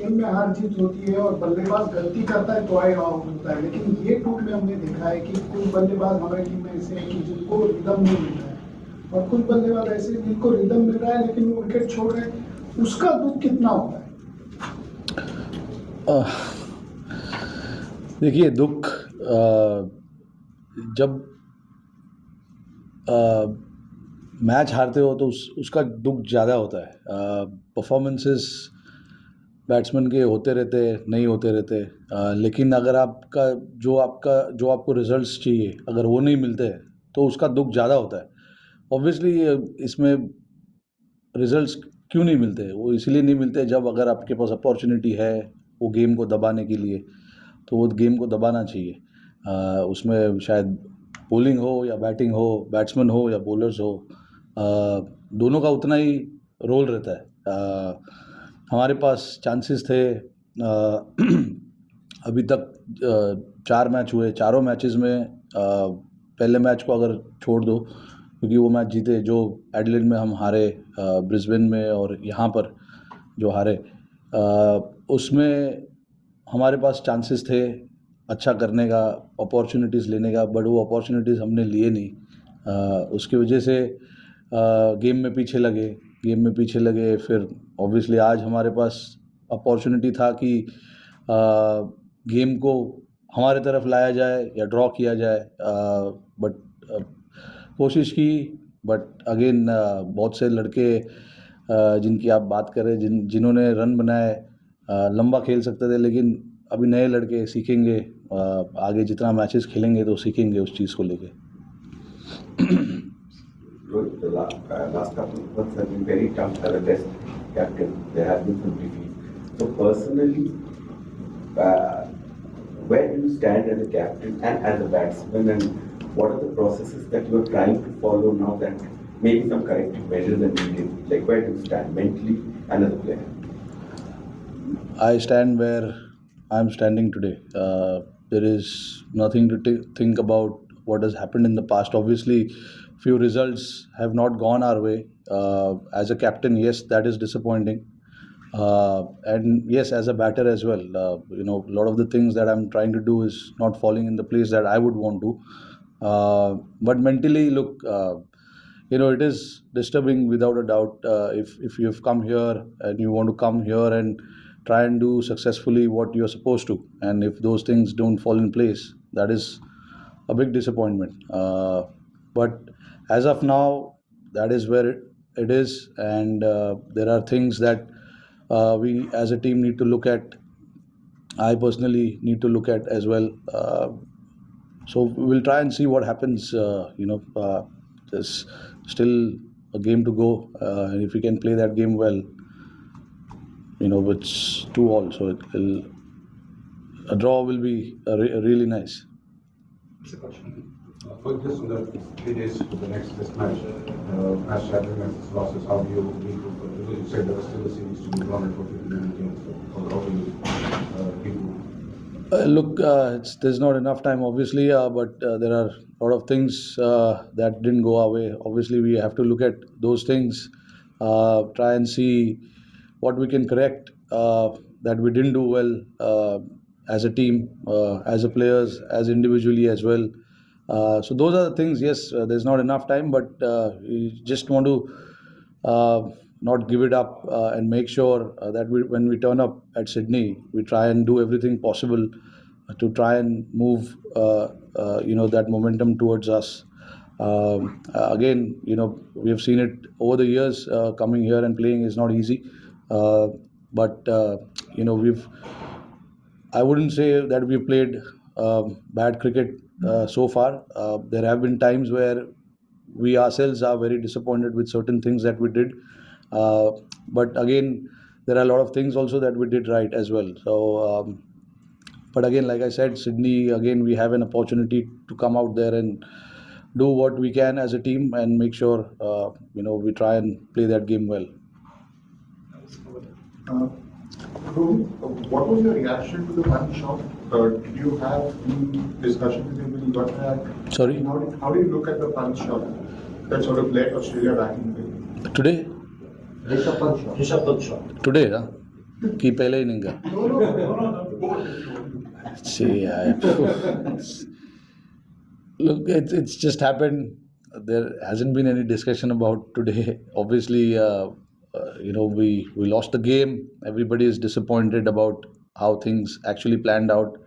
खेल में हार जीत होती है और बल्लेबाज गलती करता है तो आउट होता है, लेकिन ये टूर में हमने देखा है कि कुछ बल्लेबाज हमारी टीम में ऐसे हैं कि जिनको रिदम नहीं मिल रहा है और कुछ बल्लेबाज ऐसे जिनको रिदम मिल रहा है लेकिन वो विकेट छोड़ रहे हैं, उसका दुख कितना होता है? देखिए, दुख जब मैच हारते हो तो उसका दुख ज़्यादा होता है। परफॉर्मेंसेस बैट्समैन के होते रहते, नहीं होते रहते, लेकिन अगर जो आपको रिजल्ट्स चाहिए अगर वो नहीं मिलते तो उसका दुख ज़्यादा होता है। ऑब्वियसली इसमें रिजल्ट्स क्यों नहीं मिलते, वो इसलिए नहीं मिलते जब अगर आपके पास अपॉर्चुनिटी है वो गेम को दबाने के लिए तो वो गेम को दबाना चाहिए। उसमें शायद बॉलिंग हो या बैटिंग हो, बैट्समैन हो या बॉलर्स हो, दोनों का उतना ही रोल रहता है। हमारे पास चांसेस थे, अभी तक 4 मैच हुए, चारों मैचेस में पहले मैच को अगर छोड़ दो क्योंकि वो मैच जीते जो एडिलेड में हम हारे, ब्रिस्बेन में और यहाँ पर जो हारे, उसमें हमारे पास चांसेस थे अच्छा करने का, अपॉर्चुनिटीज़ लेने का, बट वो अपॉर्चुनिटीज़ हमने लिए नहीं। उसकी वजह से गेम में पीछे लगे। फिर ऑब्वियसली आज हमारे पास अपॉर्चुनिटी था कि गेम को हमारे तरफ लाया जाए या ड्रॉ किया जाए, बट कोशिश की, बट अगेन बहुत से लड़के जिनकी आप बात करें, जिन्होंने रन बनाए, लंबा खेल सकते थे, लेकिन अभी नए लड़के सीखेंगे, आगे जितना मैचेस खेलेंगे तो सीखेंगे उस चीज़ को लेके। The last couple of months have been very tough as a test captain. There have been some defeats. So personally, where do you stand as a captain and as a batsman, and what are the processes that you are trying to follow now that maybe some corrective measures are needed? Like where do you stand mentally and as a player? I stand where I am standing today. There is nothing to think about what has happened in the past. Obviously, few results have not gone our way. As a captain, yes, that is disappointing. And yes, as a batter as well, a lot of the things that I'm trying to do is not falling in the place that I would want to. But mentally, look, it is disturbing without a doubt. If you've come here and you want to come here and try and do successfully what you're supposed to, and if those things don't fall in place, that is a big disappointment. But as of now, that is where it is, and there are things that we as a team need to look at. I personally need to look at as well. So we'll try and see what happens. There's still a game to go, and if we can play that game well, it's 2-all. So a draw will be really nice. For just on the 3 days to the next test match, as champion losses, how do you need to? Because you said there was still a series to be drawn for 59 games. So how do you look, there's not enough time, obviously, but there are a lot of things that didn't go our way. Obviously, we have to look at those things, try and see what we can correct that we didn't do well as a team, as a players, as individually as well. So those are the things. Yes, there's not enough time, but we just want to not give it up and make sure that when we turn up at Sydney, we try and do everything possible to try and move that momentum towards us. Again, we have seen it over the years. Coming here and playing is not easy, but I wouldn't say that we've played bad cricket so far. There have been times where we ourselves are very disappointed with certain things that we did, but again, there are a lot of things also that we did right as well. So but again, like I said, Sydney, again, we have an opportunity to come out there and do what we can as a team and make sure we try and play that game well. Rohit, what was your reaction to the Pant shot? Did you have any discussion with him when you got that? Sorry? How do you look at the Pant shot that sort of led Australia back in the game? Today? Rishabh Pant shot. Today, huh? कि पहले inning का? See, look, it's just happened. There hasn't been any discussion about today. Obviously, we lost the game. Everybody is disappointed about how things actually planned out.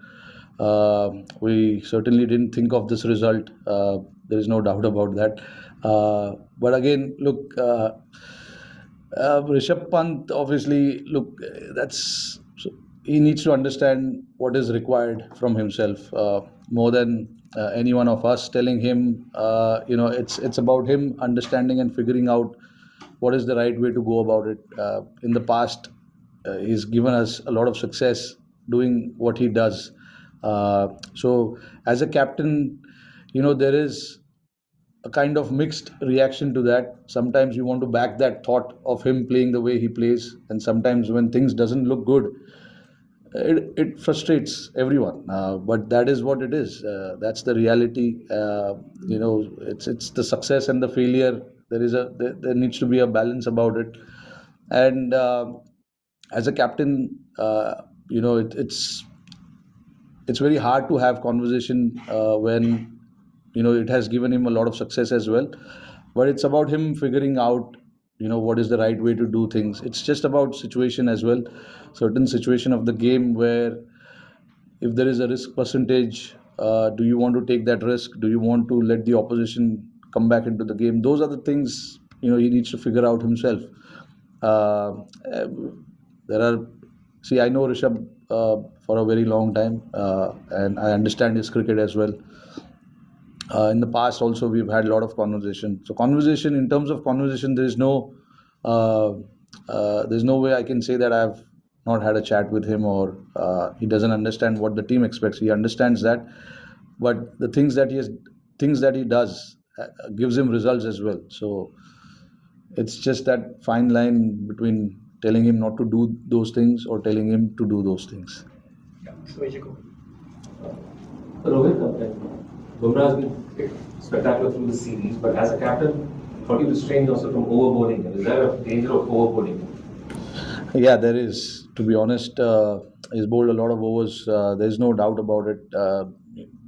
We certainly didn't think of this result. There is no doubt about that. But again, look, Rishabh Pant, obviously, look, he needs to understand what is required from himself more than any one of us telling him. It's about him understanding and figuring out what is the right way to go about it. In the past, he's given us a lot of success doing what he does. So, as a captain, there is a kind of mixed reaction to that. Sometimes you want to back that thought of him playing the way he plays, and sometimes when things doesn't look good, it frustrates everyone. But that is what it is. That's the reality. It's the success and the failure. There needs to be a balance about it. And as a captain, it's very hard to have conversation when it has given him a lot of success as well. But it's about him figuring out what is the right way to do things. It's just about situation as well. Certain situation of the game where if there is a risk percentage, do you want to take that risk? Do you want to let the opposition come back into the game? Those are the things he needs to figure out himself. I know Rishabh for a very long time, and I understand his cricket as well. In the past also we've had a lot of conversation. So in terms of conversation, there's no way I can say that I've not had a chat with him or he doesn't understand what the team expects. He understands that, but the things that he does gives him results as well. So it's just that fine line between telling him not to do those things or telling him to do those things. Rohit, Bumrah has been spectacular through the series, but as a captain, how do you restrain yourself from overboarding him? Is there a danger of overboarding him? Yeah, there is. To be honest, he's bowled a lot of overs. There's no doubt about it.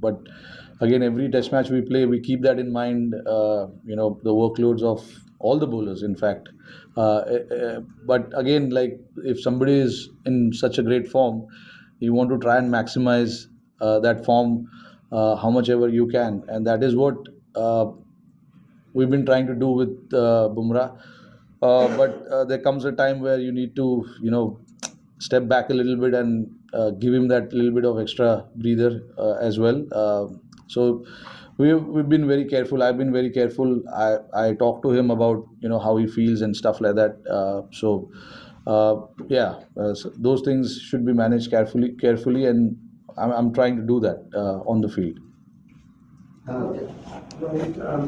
But again, every test match we play, we keep that in mind. The workloads of all the bowlers, in fact. But again, like if somebody is in such a great form, you want to try and maximize that form how much ever you can, and that is what we've been trying to do with Bumrah. But there comes a time where you need to, step back a little bit and give him that little bit of extra breather as well. So we've been very careful. I've been very careful. I talk to him about how he feels and stuff like that. So those things should be managed carefully, and I'm trying to do that on the field.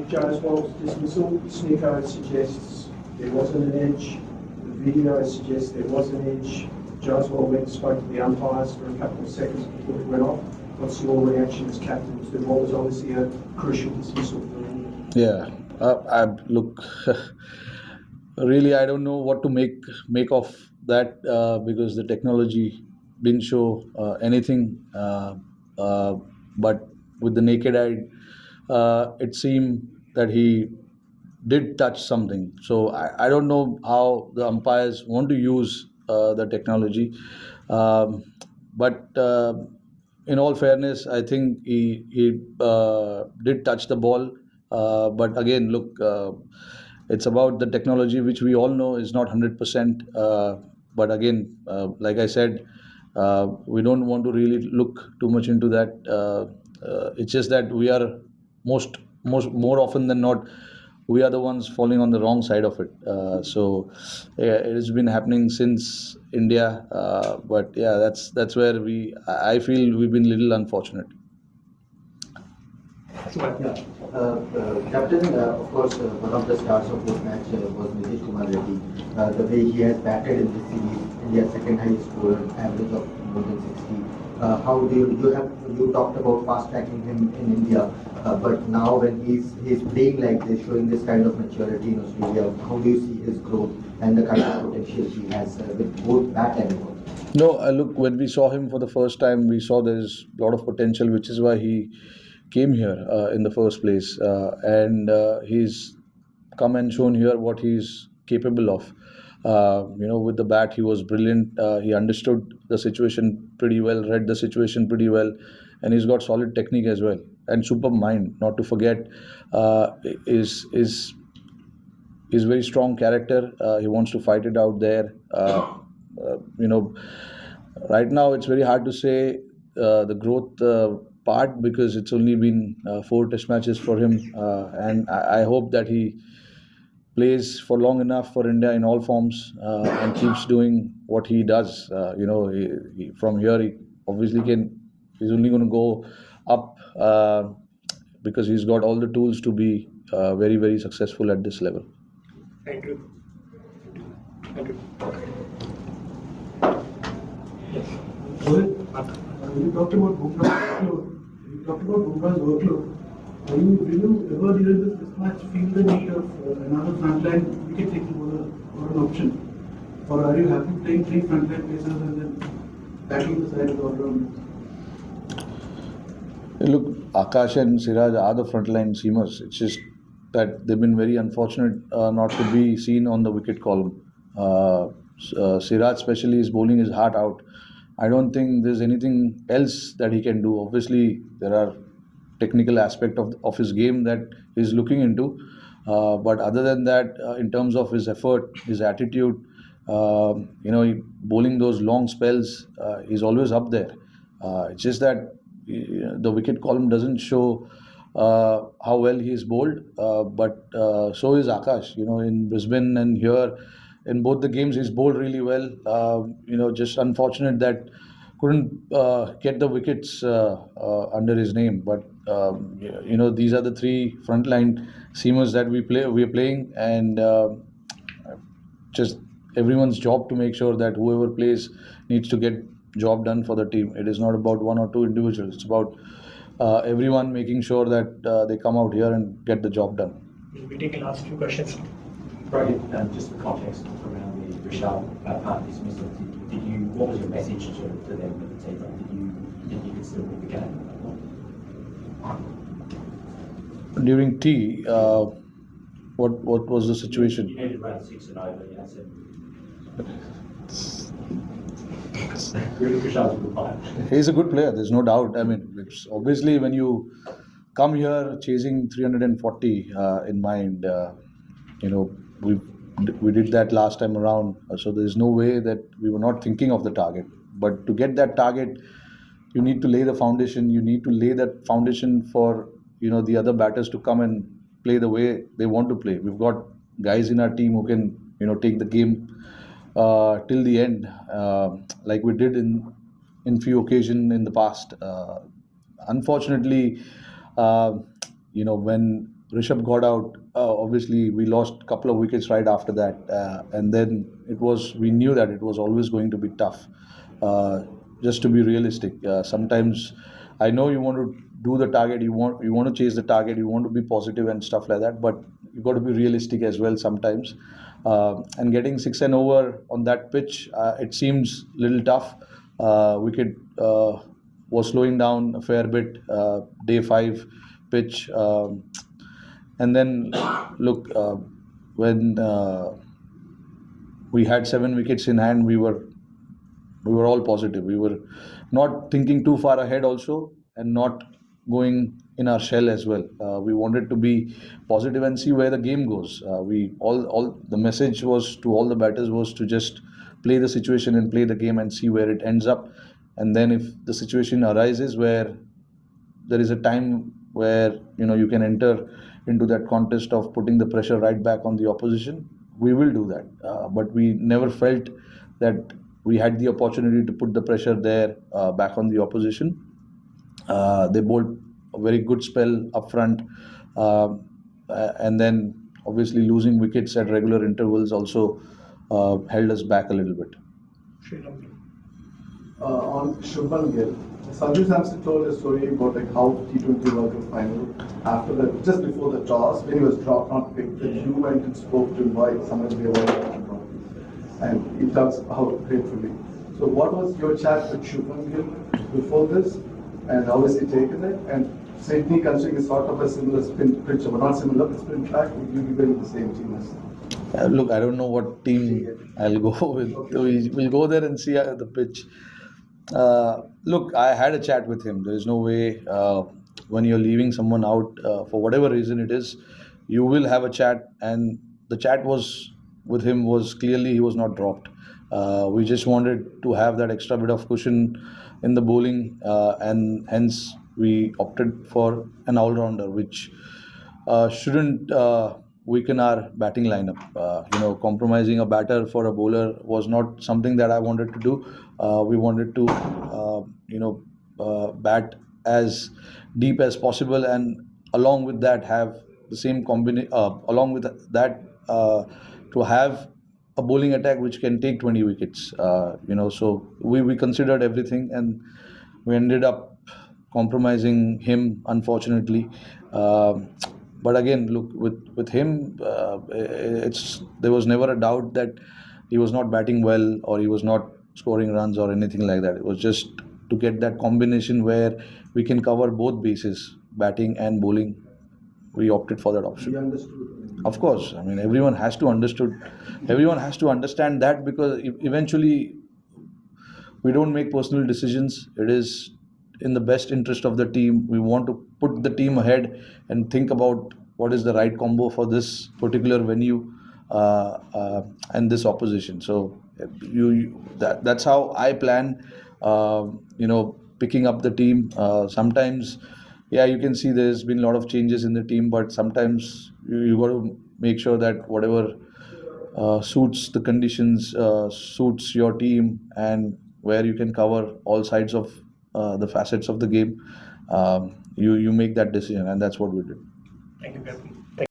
Jaiswal's dismissal, Sneeko suggests there wasn't an edge. The video suggests there was an edge. Jaiswal went and spoke to the umpires for a couple of seconds before it went off. What's your reaction as captain to what was obviously a crucial dismissal? Yeah, look, really, I don't know what to make of that because the technology didn't show anything. But with the naked eye, it seemed that he did touch something. So I don't know how the umpires want to use the technology. But in all fairness, I think he did touch the ball. But again, look, it's about the technology, which we all know is not 100%. But again, like I said, we don't want to really look too much into that. It's just that we are more often than not, we are the ones falling on the wrong side of it. So it has been happening since India. But yeah, that's where I feel we've been a little unfortunate. Captain, of course, one of the stars of this match was Nitish Kumar Reddy. The way he has batted in this series, India's second highest scorer, average of more than 60. How do you talked about fast tracking him in India, but now when he's playing like this, showing this kind of maturity in Australia, how do you see his growth and the kind of potential he has with both bat and ball? No, look, when we saw him for the first time, we saw there's a lot of potential, which is why he came here in the first place. And he's come and shown here what he's capable of. With the bat, he was brilliant. He understood the situation pretty well, read the situation pretty well, and he's got solid technique as well. And superb mind, not to forget, is very strong character. He wants to fight it out there. Right now it's very hard to say the growth part because it's only been 4 test matches for him, and I hope that he plays for long enough for India in all forms and keeps doing what he does. From here he obviously he's only going to go up because he's got all the tools to be very, very successful at this level. Thank you. Rohit, you talked about Bumrah's workload. Will you ever during this match feel the need of another frontline wicket taking or an option? Or are you happy playing 3 frontline pacers and then backing the side of the all-round? Look, Akash and Siraj are the frontline seamers. It's just that they've been very unfortunate not to be seen on the wicket column. Siraj especially is bowling his heart out. I don't think there's anything else that he can do. Obviously, there are technical aspect of his game that he's looking into. But other than that, in terms of his effort, his attitude, bowling those long spells, he's always up there. It's just that the wicket column doesn't show how well he's bowled, but so is Akash. In Brisbane and here, in both the games, he's bowled really well. Just unfortunate that couldn't get the wickets under his name. But these are the 3 frontline seamers that we are playing, and just everyone's job to make sure that whoever plays needs to get job done for the team. It is not about 1 or 2 individuals. It's about everyone making sure that they come out here and get the job done. We'll be taking last few questions. Right, just the context around the Rishabh Pant dismissal. What was your message to them at the team? Did you consider the game? During tea, what was the situation? You needed around 6 and over. You had 7. Rishabh's a good player. He's a good player. There's no doubt. I mean, it's obviously when you come here chasing 340 in mind, we did that last time around, so there's no way that we were not thinking of the target. But to get that target, you need to lay the foundation. You need to lay that foundation for the other batters to come and play the way they want to play. We've got guys in our team who can take the game till the end, like we did in few occasions in the past. Unfortunately, when Rishabh got out, obviously we lost a couple of wickets right after that, and then we knew that it was always going to be tough. Just to be realistic, sometimes I know you want to do the target, you want to chase the target, you want to be positive and stuff like that, but you've got to be realistic as well sometimes. And getting 6 and over on that pitch, it seems a little tough. Wicket was slowing down a fair bit, day 5 pitch. And then, look, when we had 7 wickets in hand, we were all positive. We were not thinking too far ahead also, and not going in our shell as well. We wanted to be positive and see where the game goes. The message was to all the batters was to just play the situation and play the game and see where it ends up. And then if the situation arises where there is a time where you can enter into that contest of putting the pressure right back on the opposition, we will do that. But we never felt that we had the opportunity to put the pressure there back on the opposition. They bowled a very good spell up front, and then obviously losing wickets at regular intervals also held us back a little bit. On Shubman Gill. Sanju Samson told a story about like how T20 World Cup final after the just before the toss when he was dropped, not picked, that you went and spoke to him why someone they were and he talks how gratefully. So what was your chat with Shubman Gill before this, and how has he taken it? And Sidney, considering is sort of a similar spin pitch, but not similar, but spin track, would you be in the same team as? Look, I don't know what team I'll go with. We'll go there and see the pitch. Look, I had a chat with him. There is no way when you're leaving someone out for whatever reason it is, you will have a chat. And the chat was with him was clearly he was not dropped. We just wanted to have that extra bit of cushion in the bowling, and hence we opted for an all-rounder, which shouldn't weaken our batting lineup. Compromising a batter for a bowler was not something that I wanted to do. We wanted to, bat as deep as possible, and along with that have the same combination. Along with that, to have a bowling attack which can take 20 wickets. So we considered everything, and we ended up compromising him, unfortunately. But again, look, with him, there was never a doubt that he was not batting well or he was not scoring runs or anything like that. It was just to get that combination where we can cover both bases, batting and bowling. We opted for that option. He understood. Of course, I mean everyone has to understand that, because eventually we don't make personal decisions. It is in the best interest of the team. We want to put the team ahead and think about what is the right combo for this particular venue and this opposition. So that's how I plan. Picking up the team. Sometimes, you can see there's been a lot of changes in the team, but sometimes you got to make sure that whatever suits the conditions, suits your team, and where you can cover all sides of the facets of the game, you make that decision, and that's what we did. Thank you, Captain.